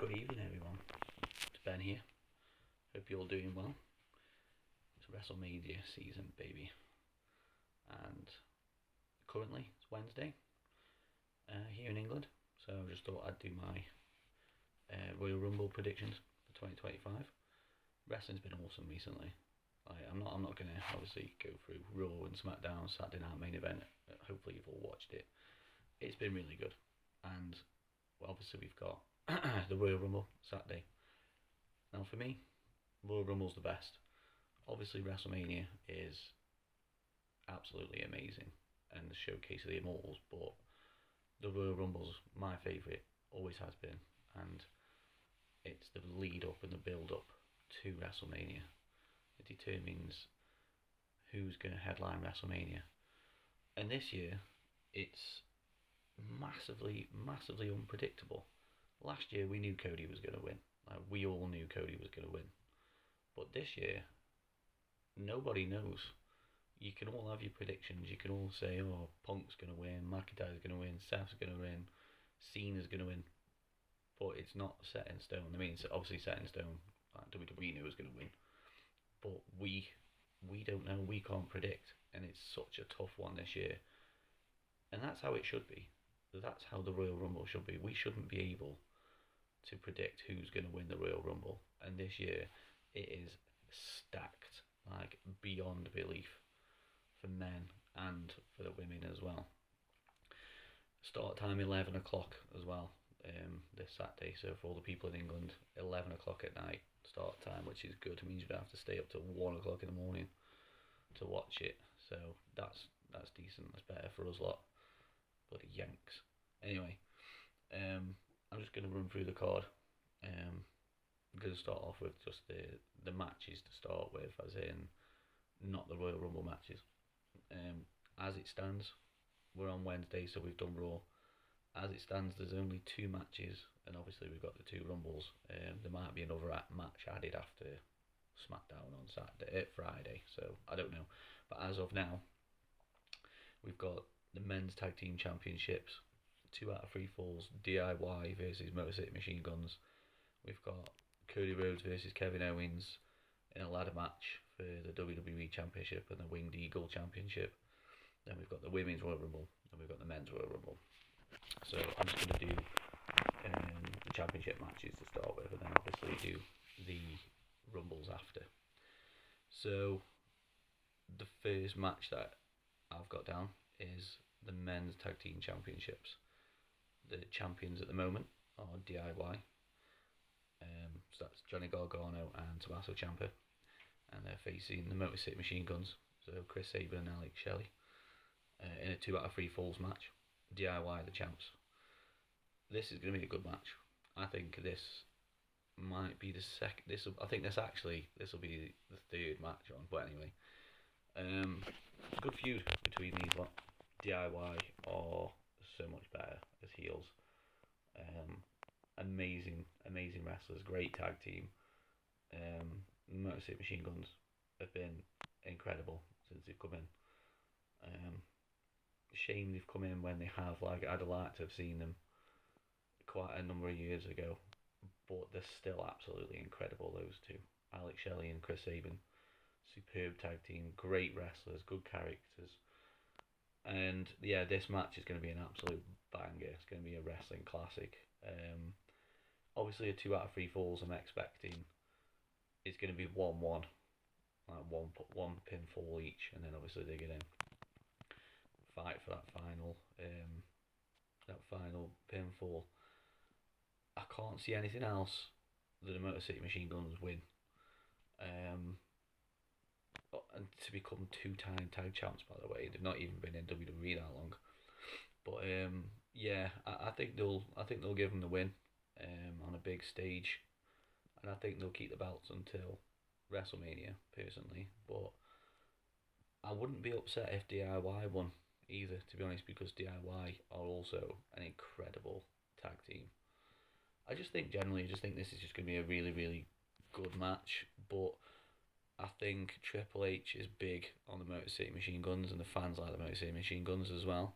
Good evening, everyone. It's Ben here. Hope you're all doing well. It's WrestleMania season, baby. And currently, it's Wednesday here in England. So I just thought I'd do my Royal Rumble predictions for 2025. Wrestling's been awesome recently. I'm not going to obviously go through Raw and SmackDown, Saturday Night Main Event. Hopefully you've all watched it. It's been really good. And obviously we've got the Royal Rumble Saturday. Now for me, Royal Rumble's the best. Obviously WrestleMania is absolutely amazing and the showcase of the Immortals, but the Royal Rumble's my favourite, always has been, and it's the lead up and the build up to WrestleMania. It determines who's going to headline WrestleMania. And this year, it's massively unpredictable. Last year we knew Cody was going to win. We all knew Cody was going to win. But this year, nobody knows. You can all have your predictions. You can all say, oh, Punk's going to win, McIntyre's going to win, Seth's going to win, Cena's going to win. But it's not set in stone. I mean, it's obviously set in stone. WWE knew was going to win. But we don't know. We can't predict. And it's such a tough one this year. And that's how it should be. That's how the Royal Rumble should be. We shouldn't be able to predict who's going to win the Royal Rumble. And this year, it is stacked, like beyond belief, for men and for the women as well. Start time 11 o'clock as well, this Saturday. So for all the people in England, 11 o'clock at night start time, which is good. It means you don't have to stay up till 1 o'clock in the morning to watch it. So that's decent. That's better for us lot. Bloody Yanks. Anyway, I'm just going to run through the card. I'm going to start off with just the matches to start with, as in not the Royal Rumble matches. As it stands, we're on Wednesday, so we've done Raw. As it stands, there's only 2 matches, and obviously we've got the 2 Rumbles. There might be another match added after SmackDown on Friday, so I don't know. But as of now, we've got the Men's Tag Team Championships, 2 out of 3 falls, DIY versus Motor City Machine Guns. We've got Cody Rhodes versus Kevin Owens in a ladder match for the WWE Championship and the Winged Eagle Championship. Then we've got the Women's Royal Rumble, and we've got the Men's Royal Rumble. So I'm just going to do the Championship matches to start with, and then obviously do the Rumbles after. So the first match that I've got down is the Men's Tag Team Championships. The champions at the moment are DIY. So that's Johnny Gargano and Tommaso Ciampa, and they're facing the Motor City Machine Guns, so Chris Sabin and Alex Shelley, in a 2 out of 3 falls match. DIY the champs. This is going to be a good match. I think this might be the second. This will be the third match on. But anyway, good feud between these lot. DIY are so much better as heels. Amazing wrestlers, great tag team. Motor City Machine Guns have been incredible since they've come in. Shame they've come in when they have. Like, I'd like to have seen them quite a number of years ago, but they're still absolutely incredible, those two. Alex Shelley and Chris Sabin, superb tag team, great wrestlers, good characters. And yeah, this match is going to be an absolute banger. It's going to be a wrestling classic. Obviously a 2 out of 3 falls I'm expecting. It's going to be 1-1, like one pinfall each, and then obviously they're going to fight for that final pinfall. I can't see anything else that the Motor City Machine Guns win. And to become 2-time tag champs, by the way, they've not even been in WWE that long. But yeah, I think they'll give them the win on a big stage, and I think they'll keep the belts until WrestleMania, personally. But I wouldn't be upset if DIY won either, to be honest, because DIY are also an incredible tag team. I just think this is just going to be a really, really good match, but I think Triple H is big on the Motor City Machine Guns, and the fans like the Motor City Machine Guns as well.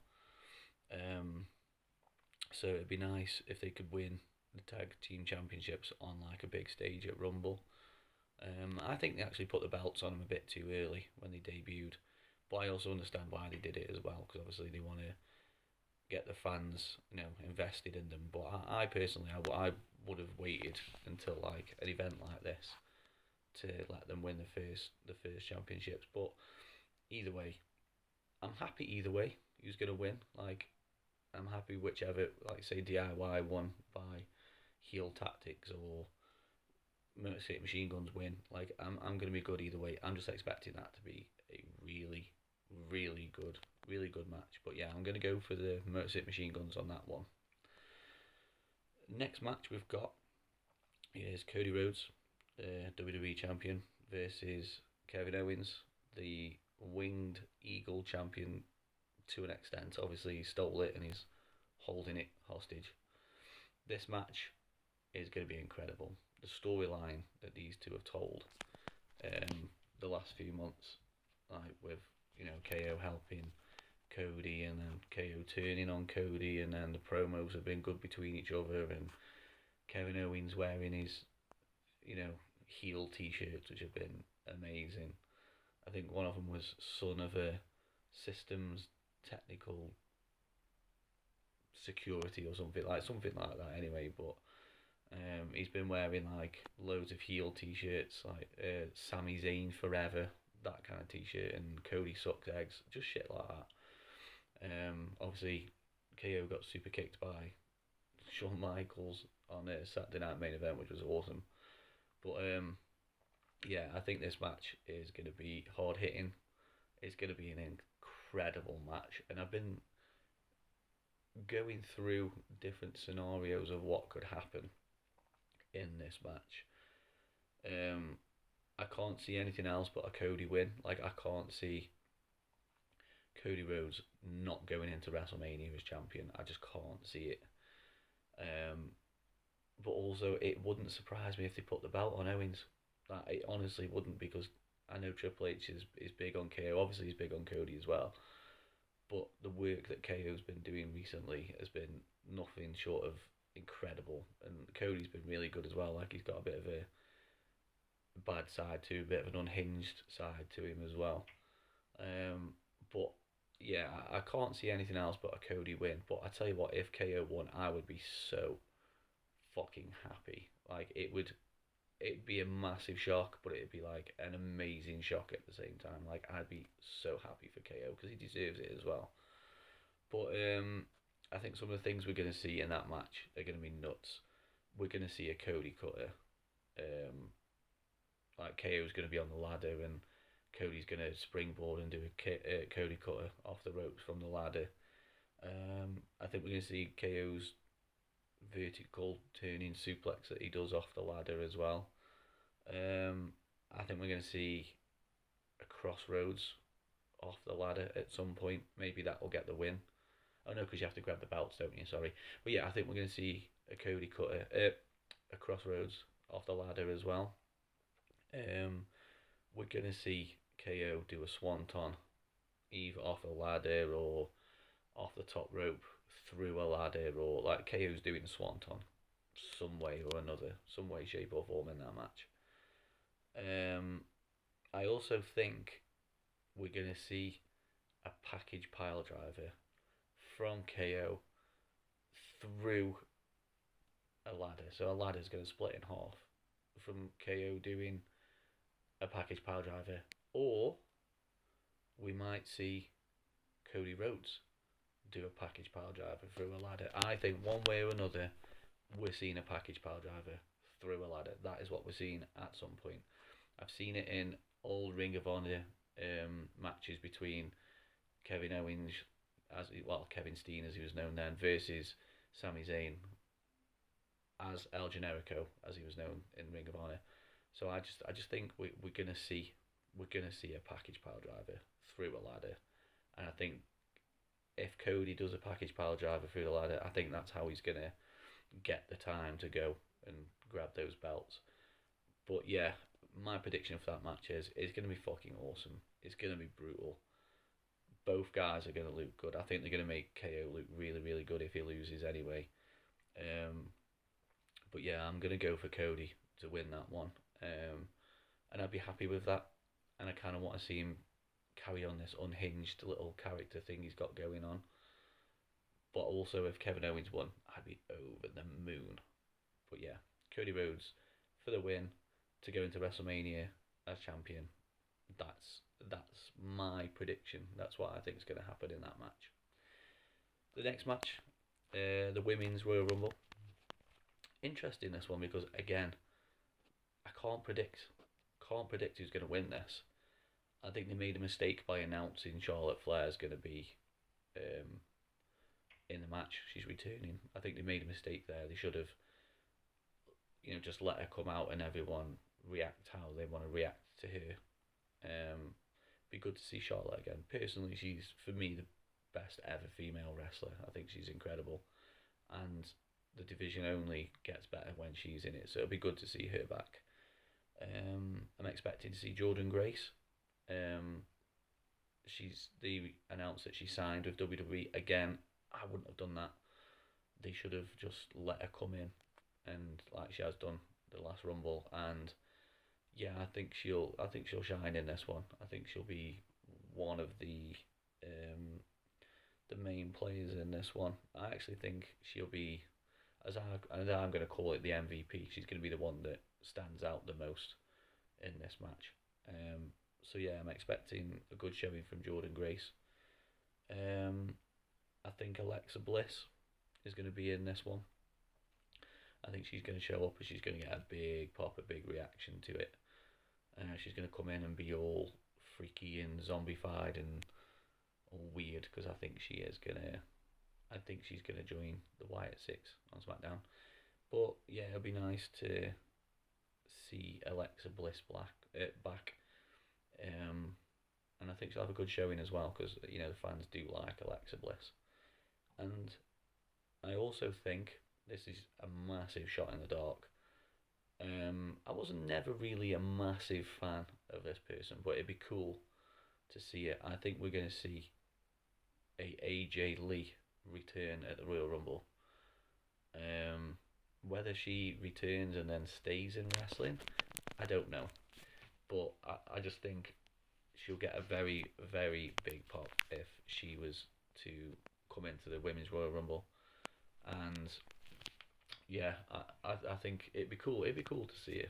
So it'd be nice if they could win the tag team championships on like a big stage at Rumble. I think they actually put the belts on them a bit too early when they debuted, but I also understand why they did it as well, because obviously they want to get the fans, invested in them. But I personally, I would have waited until like an event like this to let them win the first championships. But either way, I'm happy either way. Who's gonna win? Like, I'm happy whichever, like say DIY won by heel tactics or Motor City Machine Guns win. Like, I'm gonna be good either way. I'm just expecting that to be a really, really good match. But yeah, I'm gonna go for the Motor City Machine Guns on that one. Next match we've got is Cody Rhodes, WWE champion, versus Kevin Owens, the Winged Eagle champion to an extent. Obviously, he stole it and he's holding it hostage. This match is going to be incredible. The storyline that these two have told the last few months, like with KO helping Cody and then KO turning on Cody, and then the promos have been good between each other, and Kevin Owens wearing his heel t-shirts, which have been amazing. I think one of them was son of a systems technical security or something like that anyway. But he's been wearing like loads of heel t-shirts, like Sami Zayn forever, that kind of t-shirt, and Cody sucks eggs, just shit like that. Obviously KO got super kicked by Shawn Michaels on a Saturday Night Main Event, which was awesome. But yeah, I think this match is going to be hard hitting. It's going to be an incredible match, and I've been going through different scenarios of what could happen in this match. I can't see anything else but a Cody win. Like, I can't see Cody Rhodes not going into WrestleMania as champion. I just can't see it. But also, it wouldn't surprise me if they put the belt on Owens. That it honestly wouldn't, because I know Triple H is big on KO. Obviously, he's big on Cody as well. But the work that KO's been doing recently has been nothing short of incredible. And Cody's been really good as well. Like, he's got a bit of a bad side to, a bit of an unhinged side to him as well. But yeah, I can't see anything else but a Cody win. But I tell you what, if KO won, I would be so fucking happy. Like, it'd be a massive shock, but it'd be like an amazing shock at the same time. Like, I'd be so happy for KO because he deserves it as well. But I think some of the things we're going to see in that match are going to be nuts. We're going to see a Cody cutter. Like, KO's going to be on the ladder and Cody's going to springboard and do a Cody cutter off the ropes from the ladder. I think we're going to see KO's vertical turning suplex that he does off the ladder as well. I think we're going to see a crossroads off the ladder at some point. Maybe that will get the win. Oh no, because you have to grab the belts, don't you? Sorry. But yeah, I think we're going to see a Cody cutter, a crossroads off the ladder as well. We're going to see KO do a swanton, either off a ladder or off the top rope through a ladder, or like KO's doing a swanton some way or another, some way, shape or form in that match. I also think we're going to see a package pile driver from KO through a ladder. So a ladder's going to split in half from KO doing a package pile driver, or we might see Cody Rhodes do a package pile driver through a ladder. I think one way or another we're seeing a package pile driver through a ladder. That is what we're seeing at some point. I've seen it in old Ring of Honor matches between Kevin Owens, Kevin Steen as he was known then, versus Sami Zayn as El Generico as he was known in Ring of Honor. So I just think we're gonna see a package pile driver through a ladder, and I think if Cody does a package pile driver through the ladder, I think that's how he's gonna get the time to go and grab those belts. But yeah, my prediction for that match is it's gonna be fucking awesome. It's gonna be brutal. Both guys are gonna look good. I think they're gonna make KO look really, really good if he loses anyway. But yeah, I'm gonna go for Cody to win that one, and I'd be happy with that. And I kind of want to see him carry on this unhinged little character thing he's got going on. But also, if Kevin Owens won, I'd be over the moon. But yeah, Cody Rhodes for the win to go into WrestleMania as champion. That's my prediction. That's what I think is going to happen in that match. The next match, the Women's Royal Rumble. Interesting this one because again, I can't predict. Can't predict who's going to win this. I think they made a mistake by announcing Charlotte Flair is going to be in the match. She's returning. I think they made a mistake there. They should have, just let her come out and everyone react how they want to react to her. Be good to see Charlotte again. Personally, she's for me the best ever female wrestler. I think she's incredible, and the division only gets better when she's in it. So it'll be good to see her back. I'm expecting to see Jordynne Grace. They announced that she signed with WWE again. I wouldn't have done that. They should have just let her come in, and like she has done the last Rumble. And yeah, I think she'll shine in this one. I think she'll be one of the main players in this one. I actually think she'll be, I'm going to call it the MVP. She's going to be the one that stands out the most in this match. So yeah, I'm expecting a good showing from Jordynne Grace. I think Alexa Bliss is going to be in this one. I think she's going to show up and she's going to get a big pop, a big reaction to it. She's going to come in and be all freaky and zombified and all weird because I think she's going to join the Wyatt Six on SmackDown. But yeah, it'll be nice to see Alexa Bliss back. And I think she'll have a good showing as well because the fans do like Alexa Bliss. And I also think this is a massive shot in the dark. I wasn't never really a massive fan of this person, but it'd be cool to see it. I think we're going to see a AJ Lee return at the Royal Rumble. Whether she returns and then stays in wrestling, I don't know. But I just think she'll get a very, very big pop if she was to come into the Women's Royal Rumble. And yeah, I think it'd be cool. It'd be cool to see her.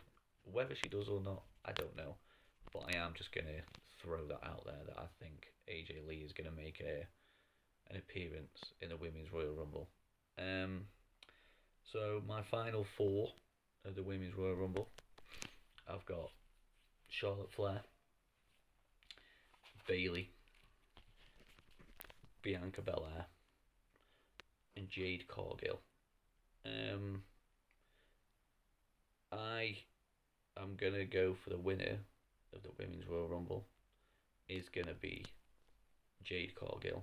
Whether she does or not, I don't know. But I am just going to throw that out there that I think AJ Lee is going to make an appearance in the Women's Royal Rumble. So my final four of the Women's Royal Rumble, I've got Charlotte Flair, Bayley, Bianca Belair, and Jade Cargill. I am going to go for the winner of the Women's Royal Rumble is going to be Jade Cargill.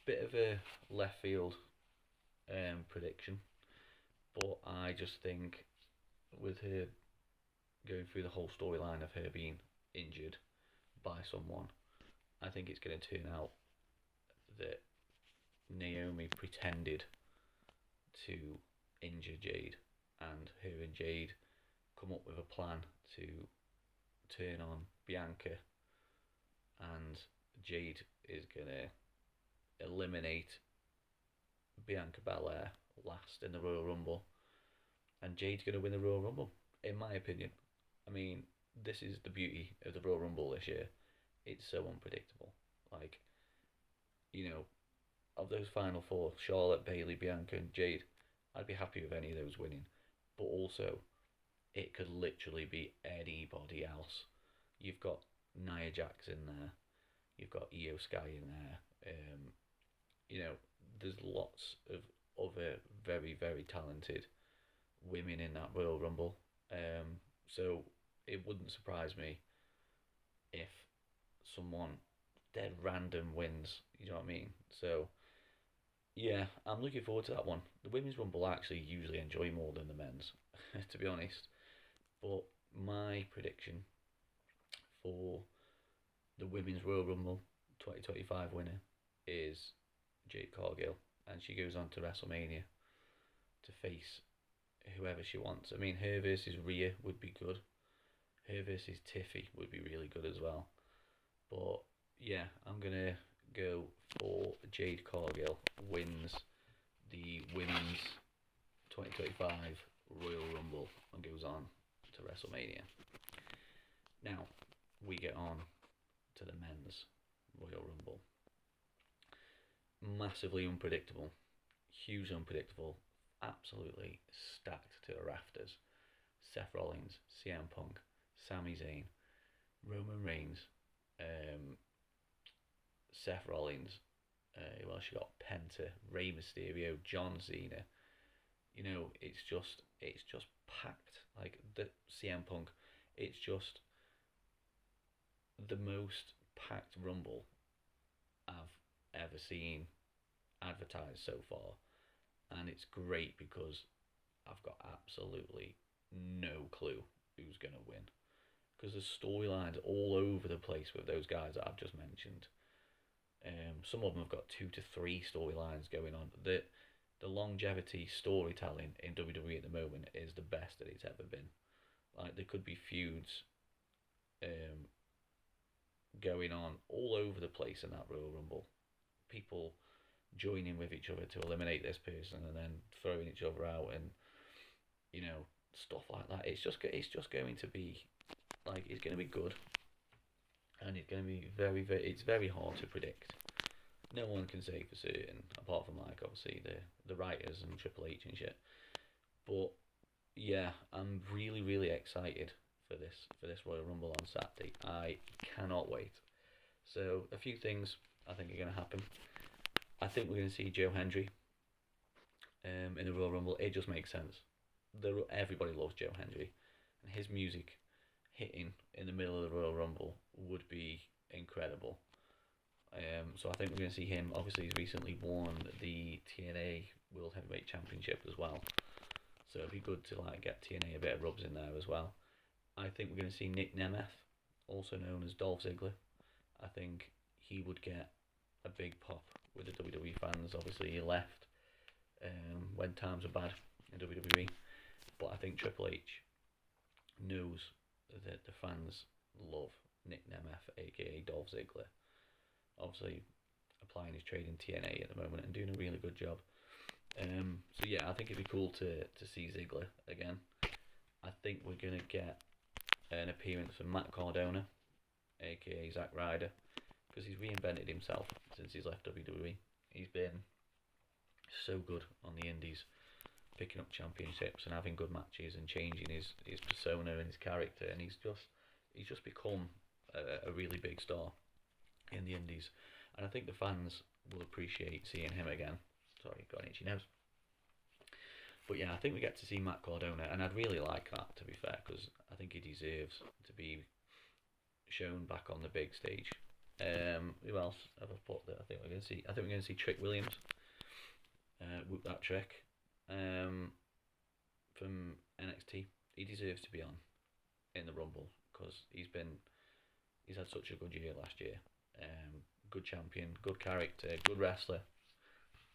Bit of a left field prediction, but I just think with her going through the whole storyline of her being injured by someone, I think it's going to turn out that Naomi pretended to injure Jade, and her and Jade come up with a plan to turn on Bianca, and Jade is going to eliminate Bianca Belair last in the Royal Rumble, and Jade's going to win the Royal Rumble, in my opinion. I mean, this is the beauty of the Royal Rumble this year. It's so unpredictable. Like, of those final four, Charlotte, Bayley, Bianca, and Jade, I'd be happy with any of those winning. But also, it could literally be anybody else. You've got Nia Jax in there. You've got Io Sky in there. There's lots of other very, very talented women in that Royal Rumble. So it wouldn't surprise me if someone dead random wins. You know what I mean? So yeah, I'm looking forward to that one. The Women's Rumble I actually usually enjoy more than the men's, to be honest. But my prediction for the Women's Royal Rumble 2025 winner is Jade Cargill, and she goes on to WrestleMania to face whoever she wants. I mean, her versus Rhea would be good. Her versus Tiffy would be really good as well. But yeah, I'm gonna go for Jade Cargill wins the women's 2025 Royal Rumble and goes on to WrestleMania. Now we get on to the men's Royal Rumble. Massively unpredictable, hugely unpredictable, absolutely stacked to the rafters. Seth Rollins, CM Punk, Sami Zayn, Roman Reigns, Seth Rollins, who else you got? Penta, Rey Mysterio, John Cena. You know, it's just packed. Like the CM Punk, it's just the most packed Rumble I've ever seen advertised so far, and it's great because I've got absolutely no clue who's gonna win, because there's storylines all over the place with those guys that I've just mentioned. Some of them have got 2 to 3 storylines going on. The longevity storytelling in WWE at the moment is the best that it's ever been. Like, there could be feuds going on all over the place in that Royal Rumble. People joining with each other to eliminate this person and then throwing each other out, and you know, stuff like that. It's just going to be like, it's going to be good, and it's going to be it's very hard to predict. No one can say for certain, apart from like obviously the writers and Triple H and shit. But yeah, I'm really excited for this Royal Rumble on Saturday. I cannot wait. So a few things I think are going to happen. I think we're going to see Joe Hendry in the Royal Rumble. It just makes sense. Everybody loves Joe Hendry, and his music hitting in the middle of the Royal Rumble would be incredible. So I think we're going to see him. Obviously, he's recently won the TNA World Heavyweight Championship as well, so it'd be good to like get TNA a bit of rubs in there as well. I think we're going to see Nick Nemeth, also known as Dolph Ziggler. I think he would get a big pop with the WWE fans. Obviously, he left when times were bad in WWE, but I think Triple H knows that the fans love Nick Nemeth, aka Dolph Ziggler. Obviously, applying his trade in TNA at the moment and doing a really good job. So yeah, I think it'd be cool to see Ziggler again. I think we're gonna get an appearance from Matt Cardona, aka Zack Ryder, because he's reinvented himself since he's left WWE. He's been so good on the indies, picking up championships and having good matches and changing his persona and his character, and he's just become a really big star in the indies, and I think the fans will appreciate seeing him again. Sorry, got an itchy nose. But yeah, I think we get to see Matt Cardona, and I'd really like that, to be fair, because I think he deserves to be shown back on the big stage. Who else have I put that I think we're going to see? I think we're going to see Trick Williams. Whoop that trick. From NXT. He deserves to be on in the Rumble, because he's had such a good year last year. Good champion, good character, good wrestler.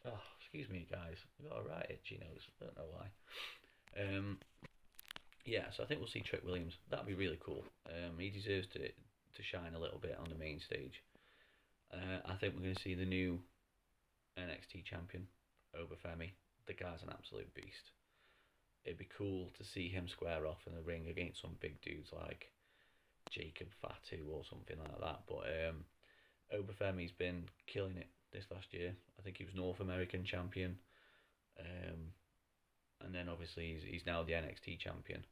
Oh, excuse me, guys. I've got a right itchy nose. I don't know why. Yeah, so I think we'll see Trick Williams. That'd be really cool. He deserves to shine a little bit on the main stage. I think we're going to see the new NXT champion, Obafemi. The guy's an absolute beast. It'd be cool to see him square off in the ring against some big dudes like Jacob Fatu or something like that. But Obafemi's been killing it this last year. I think he was North American champion, and then obviously he's now the NXT champion,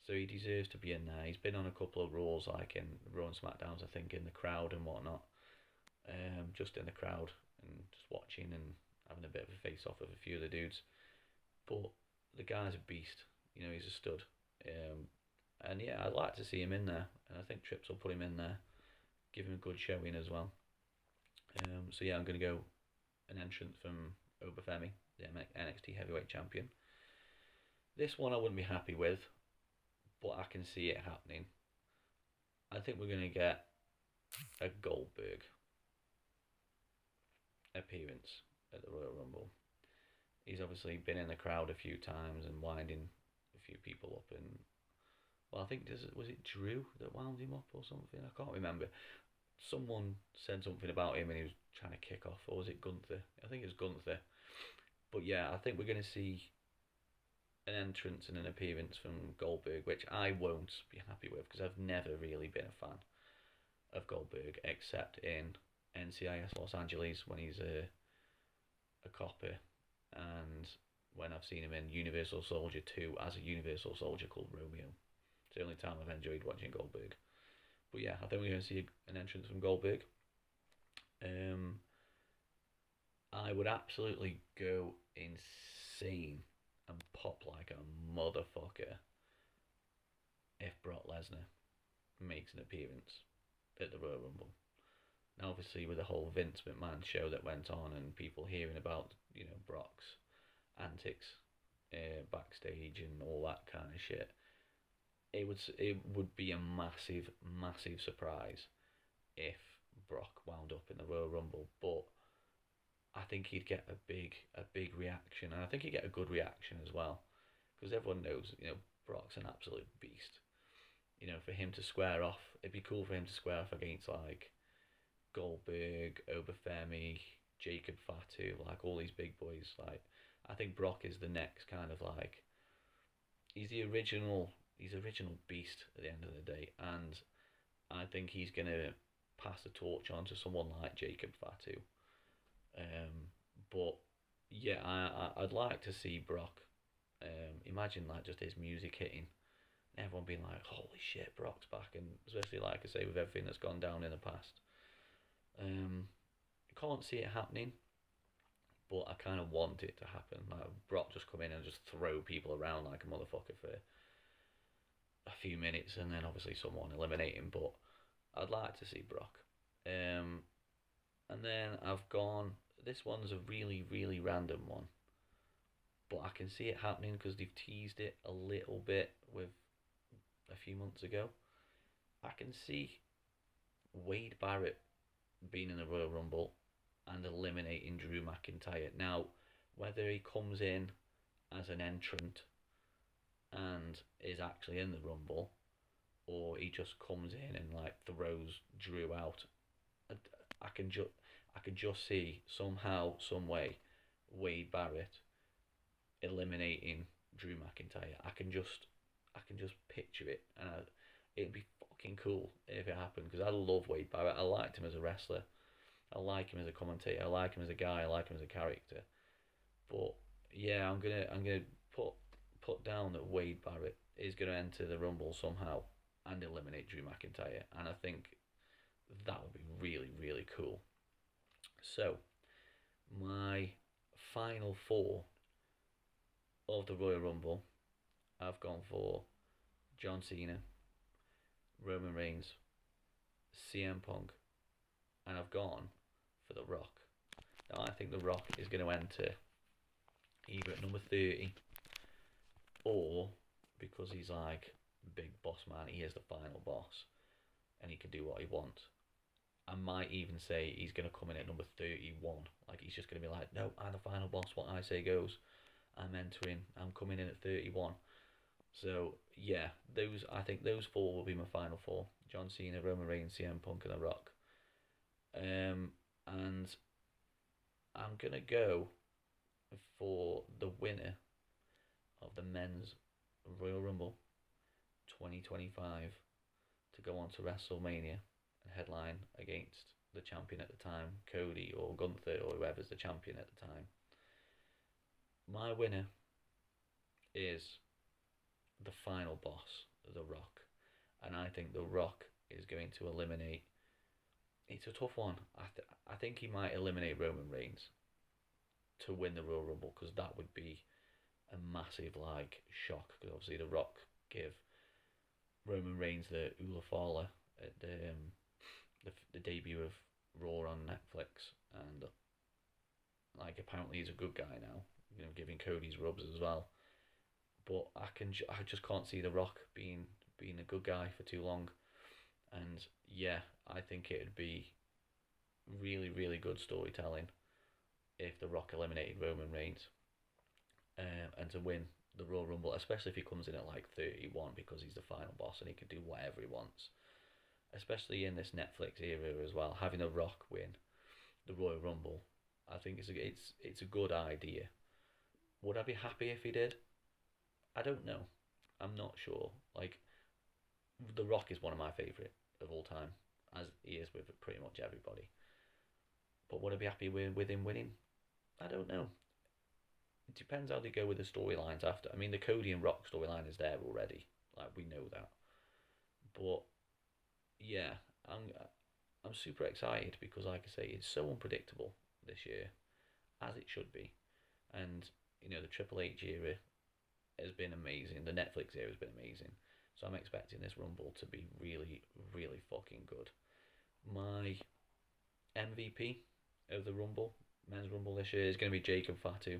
so he deserves to be in there. He's been on a couple of Raws, like in Raw and SmackDowns, I think, in the crowd and whatnot, just in the crowd and just watching and having a bit of a face off with a few of the dudes. But the guy's a beast, you know, he's a stud. And yeah, I'd like to see him in there, and I think Trips will put him in there, give him a good showing as well. So yeah, I'm going to go an entrant from Obafemi, the NXT Heavyweight Champion. This one I wouldn't be happy with, but I can see it happening. I think we're going to get a Goldberg appearance at the Royal Rumble. He's obviously been in the crowd a few times and winding a few people up. And well, I think was it Drew that wound him up or something? I can't remember. Someone said something about him and he was trying to kick off, or was it Gunther? I think it was Gunther. But yeah, I think we're going to see an entrance and an appearance from Goldberg, which I won't be happy with because I've never really been a fan of Goldberg except in NCIS Los Angeles when he's a copper, and when I've seen him in Universal Soldier 2 as a Universal Soldier called Romeo. It's the only time I've enjoyed watching Goldberg. But yeah, I think we're going to see an entrance from Goldberg. I would absolutely go insane and pop like a motherfucker if Brock Lesnar makes an appearance at the Royal Rumble. Now, obviously, with the whole Vince McMahon show that went on and people hearing about, Brock's antics backstage and all that kind of shit, it would be a massive, massive surprise if Brock wound up in the Royal Rumble. But I think he'd get a big reaction, and I think he'd get a good reaction as well, because everyone knows, Brock's an absolute beast. For him to square off, it'd be cool for him to square off against like Goldberg, Obafemi, Jacob Fatu, like all these big boys. Like, I think Brock is the next kind of like, he's original beast at the end of the day, and I think he's gonna pass the torch on to someone like Jacob Fatu. But yeah, I'd like to see Brock. Imagine like just his music hitting, and everyone being like, "Holy shit, Brock's back!" And especially like I say, with everything that's gone down in the past, can't see it happening, but I kind of want it to happen. Like Brock just come in and just throw people around like a motherfucker for a few minutes, and then obviously someone eliminate him. But I'd like to see Brock. And then I've gone. This one's a really, really random one, but I can see it happening because they've teased it a little bit with a few months ago. I can see Wade Barrett being in the Royal Rumble and eliminating Drew McIntyre. Now, whether he comes in as an entrant and is actually in the Rumble, or he just comes in and like throws Drew out, I can just see somehow, some way, Wade Barrett eliminating Drew McIntyre. I can just picture it, and it'd be fucking cool if it happened, because I love Wade Barrett. I liked him as a wrestler. I like him as a commentator. I like him as a guy. I like him as a character. But yeah, I'm gonna put down that Wade Barrett is gonna enter the Rumble somehow and eliminate Drew McIntyre, and I think that would be really, really cool. So, my final four of the Royal Rumble, I've gone for John Cena, Roman Reigns, CM Punk, and I've gone for The Rock. Now, I think The Rock is going to enter either at number 30, or because he's like big boss man, he is the final boss and he can do what he wants. I might even say he's going to come in at number 31. Like, he's just going to be like, no, I'm the final boss. What I say goes. I'm coming in at 31. So, yeah, I think those four will be my final four. John Cena, Roman Reigns, CM Punk, and The Rock. And I'm going to go for the winner of the Men's Royal Rumble 2025 to go on to WrestleMania and headline against the champion at the time, Cody or Gunther or whoever's the champion at the time. My winner is the final boss, The Rock. And I think The Rock is going to eliminate... It's a tough one. I think he might eliminate Roman Reigns to win the Royal Rumble, because that would be a massive shock, because obviously The Rock gave Roman Reigns the Ula Fala at the debut of Raw on Netflix, and apparently he's a good guy now, giving Cody's rubs as well. But I just can't see The Rock being a good guy for too long, and yeah, I think it'd be really, really good storytelling if The Rock eliminated Roman Reigns. and to win the Royal Rumble, especially if he comes in at like 31 because he's the final boss and he can do whatever he wants. Especially in this Netflix era as well, having The Rock win the Royal Rumble, I think it's a good idea. Would I be happy if he did? I don't know. I'm not sure. Like, The Rock is one of my favourite of all time, as he is with pretty much everybody. But would I be happy with him winning? I don't know. It depends how they go with the storylines after. I mean, the Cody and Rock storyline is there already. Like, we know that. But yeah, I'm super excited because, like I say, it's so unpredictable this year, as it should be. And the Triple H era has been amazing. The Netflix era has been amazing. So I'm expecting this Rumble to be really, really fucking good. My MVP of the Rumble, men's Rumble this year, is going to be Jacob Fatu.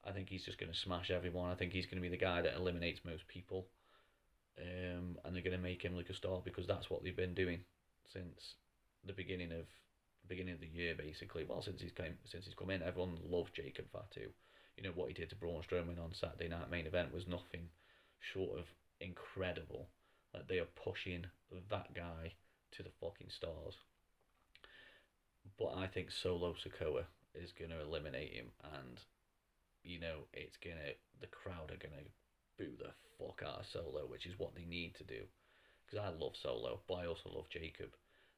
I think he's just going to smash everyone. I think he's going to be the guy that eliminates most people. And they're going to make him look a star because that's what they've been doing since the beginning of the year, basically. Well, since he's come in, everyone loved Jacob Fatu. What he did to Braun Strowman on Saturday Night Main Event was nothing short of incredible. Like, they are pushing that guy to the fucking stars. But I think Solo Sikoa is going to eliminate him, and the crowd are gonna boo the fuck out of Solo, which is what they need to do. Because I love Solo, but I also love Jacob.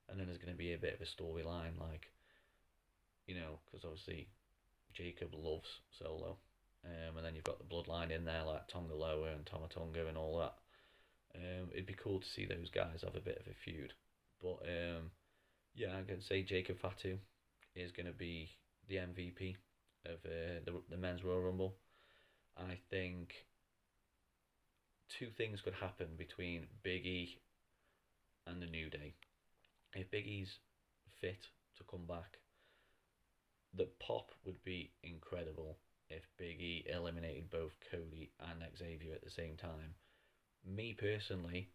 And then there's gonna be a bit of a storyline, like, because obviously Jacob loves Solo, and then you've got the bloodline in there like Tonga Loa and Tomatonga and all that. It'd be cool to see those guys have a bit of a feud. But yeah, I'm gonna say Jacob Fatu is gonna be the MVP of the men's Royal Rumble. I think two things could happen between Big E and the New Day. If Big E's fit to come back, the pop would be incredible if Big E eliminated both Cody and Xavier at the same time. Me personally,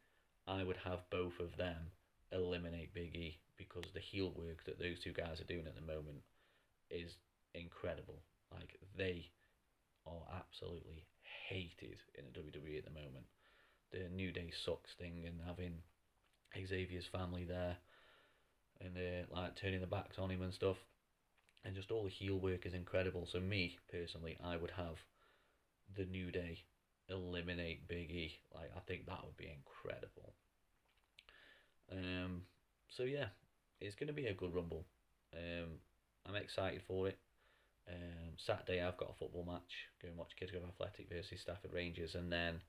I would have both of them eliminate Big E because the heel work that those two guys are doing at the moment is incredible. Like, they are absolutely hated in the WWE at the moment. The New Day sucks thing and having Xavier's family there and like turning their backs on him and stuff, and just all the heel work is incredible. So me personally, I would have the New Day eliminate Big E. Like, I think that would be incredible. So yeah, it's going to be a good Rumble. I'm excited for it. Saturday I've got a football match. Go and watch Kidsgrove Athletic versus Stafford Rangers, and then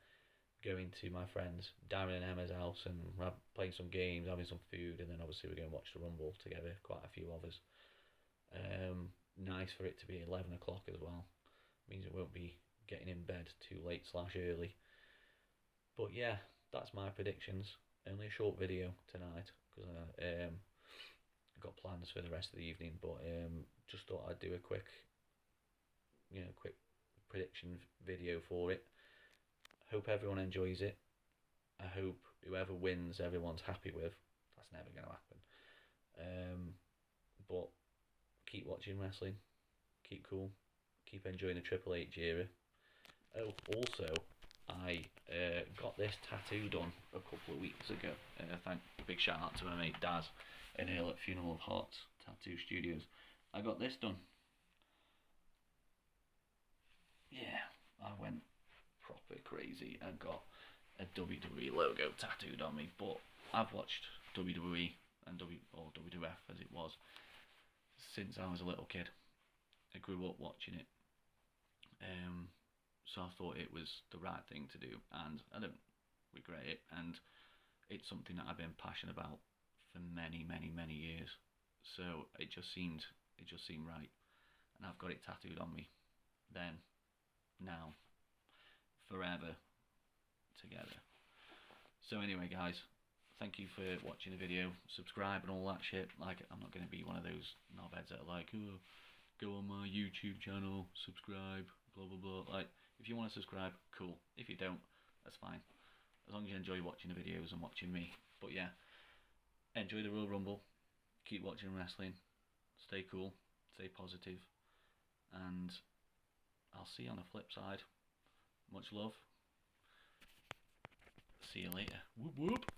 going to my friends Darren and Emma's house and playing some games, having some food, and then obviously we're going to watch the Rumble together. Quite a few of us. Nice for it to be 11 o'clock as well. Means it won't be getting in bed too late / early. But yeah, that's my predictions. Only a short video tonight because I got plans for the rest of the evening. But just thought I'd do a quick prediction video for it. Hope everyone enjoys it. I hope whoever wins, everyone's happy with. That's never going to happen. But keep watching wrestling. Keep cool. Keep enjoying the Triple H era. Oh, also, I got this tattoo done a couple of weeks ago. Big shout out to my mate Daz in here at Funeral of Hearts Tattoo Studios. I got this done. Yeah, I went proper crazy. I got a WWE logo tattooed on me, but I've watched WWE and WWF as it was since I was a little kid. I grew up watching it. So I thought it was the right thing to do, and I don't regret it, and it's something that I've been passionate about for many, many, many years. So it just seemed right, and I've got it tattooed on me. Then, now, forever, together. So anyway, guys, thank you for watching the video. Subscribe and all that shit. Like, I'm not going to be one of those knobheads that are like, oh, go on my YouTube channel, subscribe, blah blah blah. Like, if you want to subscribe, cool. If you don't, that's fine. As long as you enjoy watching the videos and watching me. But yeah, enjoy the Royal Rumble. Keep watching wrestling. Stay cool. Stay positive. And I'll see you on the flip side. Much love. See you later. Whoop whoop.